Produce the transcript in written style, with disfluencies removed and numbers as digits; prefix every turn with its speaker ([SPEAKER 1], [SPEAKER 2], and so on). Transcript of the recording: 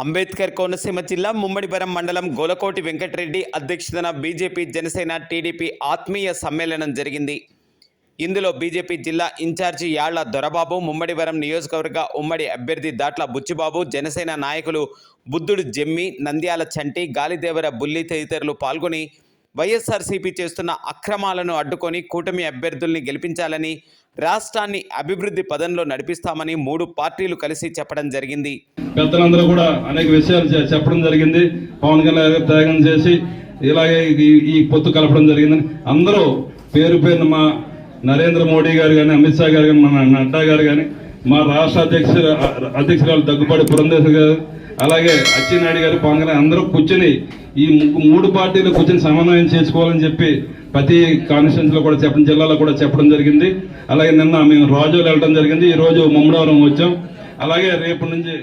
[SPEAKER 1] అంబేద్కర్ కోనసీమ జిల్లా ముమ్మడివరం మండలం గోలకోటి వెంకటరెడ్డి అధ్యక్షతన బీజేపీ జనసేన టీడీపీ ఆత్మీయ సమ్మేళనం జరిగింది. ఇందులో బీజేపీ జిల్లా ఇన్ఛార్జి యాళ్ల దొరబాబు, ముమ్మడివరం నియోజకవర్గ ఉమ్మడి అభ్యర్థి దాట్ల బుచ్చిబాబు, జనసేన నాయకులు బుద్ధుడు జమ్మి, నంద్యాల చంటి, గాలిదేవర బుల్లి తదితరులు పాల్గొని వైఎస్ఆర్సీపీ చేస్తున్న అక్రమాలను అడ్డుకొని కూటమి అభ్యర్థుల్ని గెలిపించాలని, రాష్ట్రాన్ని అభివృద్ధి పదంలో నడిపిస్తామని మూడు పార్టీలు కలిసి చెప్పడం జరిగింది.
[SPEAKER 2] పెద్దలందరూ కూడా అనేక విషయాలు చెప్పడం జరిగింది. పవన్ కళ్యాణ్ త్యాగం చేసి ఇలాగే ఈ పొత్తు కలపడం జరిగిందని అందరూ పేరు పేరున మా నరేంద్ర మోడీ గారు కానీ, అమిత్ షా గారు కానీ, మన నడ్డా గారు కానీ, మా రాష్ట్ర అధ్యక్షురాలు దగ్గుబాటి పురంధేశ్వరి గారు, అలాగే అచ్చెన్నాయుడు గారు, పవన్ కళ్యాణ్ అందరూ కూర్చొని ఈ మూడు పార్టీలు కూర్చొని సమన్వయం చేసుకోవాలని చెప్పి ప్రతి కాన్స్టిట్యూన్సీ లో కూడా చెప్పడం, జిల్లాలో కూడా చెప్పడం జరిగింది. అలాగే నిన్న మేము రాజోలు వెళ్ళడం జరిగింది. ఈ రోజు ముమ్మడివరం వచ్చాం. అలాగే రేపు నుంచి